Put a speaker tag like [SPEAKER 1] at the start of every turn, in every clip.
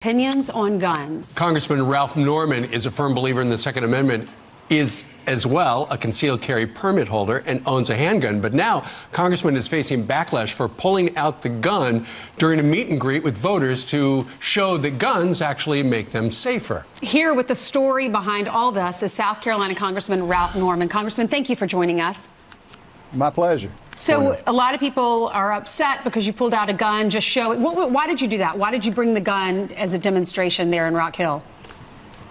[SPEAKER 1] Opinions on guns.
[SPEAKER 2] Congressman Ralph Norman is a firm believer in the Second Amendment, is as well a concealed carry permit holder and owns a handgun. But now Congressman is facing backlash for pulling out the gun during a meet and greet with voters to show that guns actually make them safer.
[SPEAKER 1] Here with the story behind all this is South Carolina Congressman Ralph Norman. Congressman, thank you for joining us.
[SPEAKER 3] My pleasure.
[SPEAKER 1] So a lot of people are upset because you pulled out a gun, just show it. Why did you do that? Why did you bring the gun as a demonstration there in Rock Hill?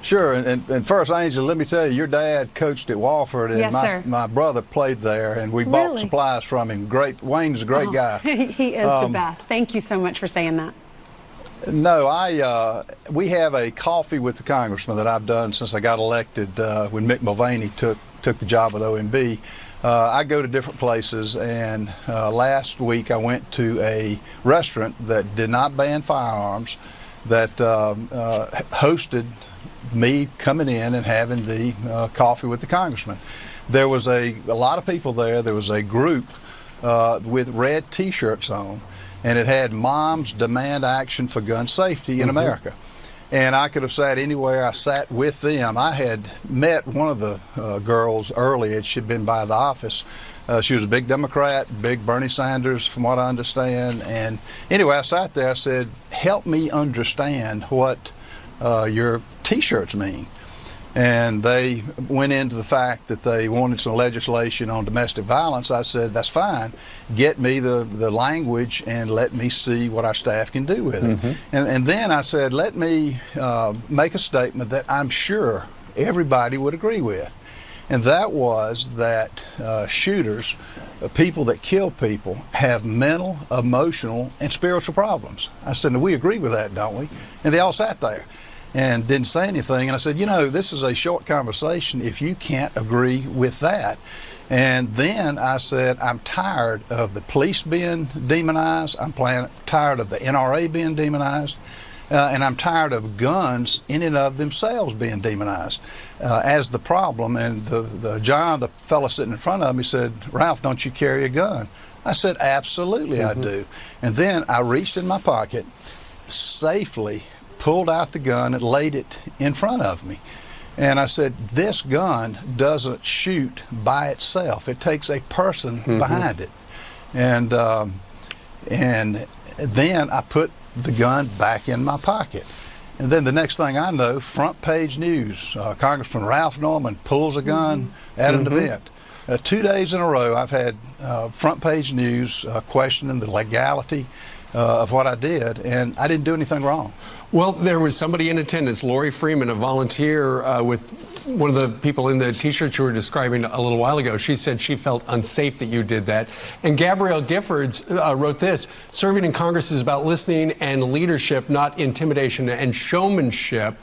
[SPEAKER 3] Sure, and first, Angel, let me tell you, your dad coached at Wofford, and
[SPEAKER 1] yes,
[SPEAKER 3] my brother played there, and we bought supplies from him. Wayne's a great guy.
[SPEAKER 1] He is the best. Thank you so much for saying that.
[SPEAKER 3] No, we have a coffee with the congressman that I've done since I got elected when Mick Mulvaney took the job with OMB. I go to different places, and last week I went to a restaurant that did not ban firearms, that hosted me coming in and having the coffee with the congressman. There was a lot of people there. There was a group with red T-shirts on, and it had Moms Demand Action for Gun Safety in America. And I could have sat anywhere. I sat with them. I had met one of the girls earlier. She'd been by the office. She was a big Democrat, big Bernie Sanders, from what I understand. And anyway, I sat there. I said, help me understand what your T-shirts mean. And they went into the fact that they wanted some legislation on domestic violence. I said, that's fine. Get me the language and let me see what our staff can do with it. And then I said, let me make a statement that I'm sure everybody would agree with. And that was that shooters, people that kill people, have mental, emotional, and spiritual problems. I said, we agree with that, don't we? And they all sat there and didn't say anything. And I said, you know, this is a short conversation if you can't agree with that. And then I said, I'm tired of the police being demonized. I'm tired of the NRA being demonized. And I'm tired of guns in and of themselves being demonized as the problem. And John, the fellow sitting in front of me, said, Ralph, don't you carry a gun? I said, absolutely I do. And then I reached in my pocket, safely pulled out the gun and laid it in front of me. And I said, this gun doesn't shoot by itself. It takes a person behind it. And then I put the gun back in my pocket. And then the next thing I know, front page news, Congressman Ralph Norman pulls a gun at an event. 2 days in a row, I've had front page news questioning the legality of what I did, and I didn't do anything wrong.
[SPEAKER 2] Well, there was somebody in attendance, Lori Freeman, a volunteer with one of the people in the T-shirt you were describing a little while ago. She said she felt unsafe that you did that. And Gabrielle Giffords wrote this: serving in Congress is about listening and leadership, not intimidation and showmanship.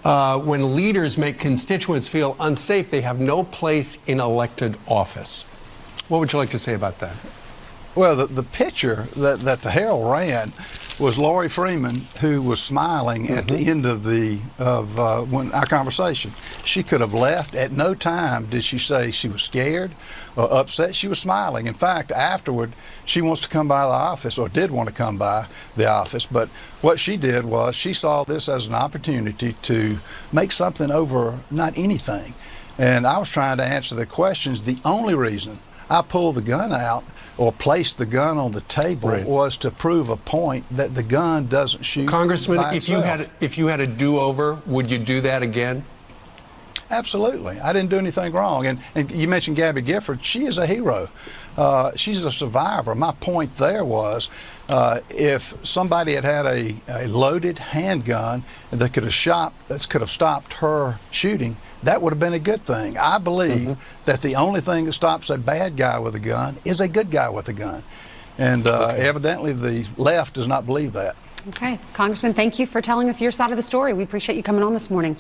[SPEAKER 2] When leaders make constituents feel unsafe, they have no place in elected office. What would you like to say about that?
[SPEAKER 3] Well, the picture that the Herald ran was Lori Freeman, who was smiling at the end of our conversation. She could have left. At no time did she say she was scared or upset. She was smiling. In fact, afterward, she wants to come by the office, or did want to come by the office. But what she did was she saw this as an opportunity to make something over not anything. And I was trying to answer the questions. The only reason I pulled the gun out or placed the gun on the table was to prove a point that the gun doesn't shoot.
[SPEAKER 2] Congressman,
[SPEAKER 3] by itself.
[SPEAKER 2] if you had a do-over, would you do that again?
[SPEAKER 3] Absolutely. I didn't do anything wrong. And you mentioned Gabby Gifford. She is a hero. She's a survivor. My point there was if somebody had a loaded handgun that could have stopped her shooting, that would have been a good thing. I believe that the only thing that stops a bad guy with a gun is a good guy with a gun. And evidently the left does not believe that.
[SPEAKER 1] Okay. Congressman, thank you for telling us your side of the story. We appreciate you coming on this morning.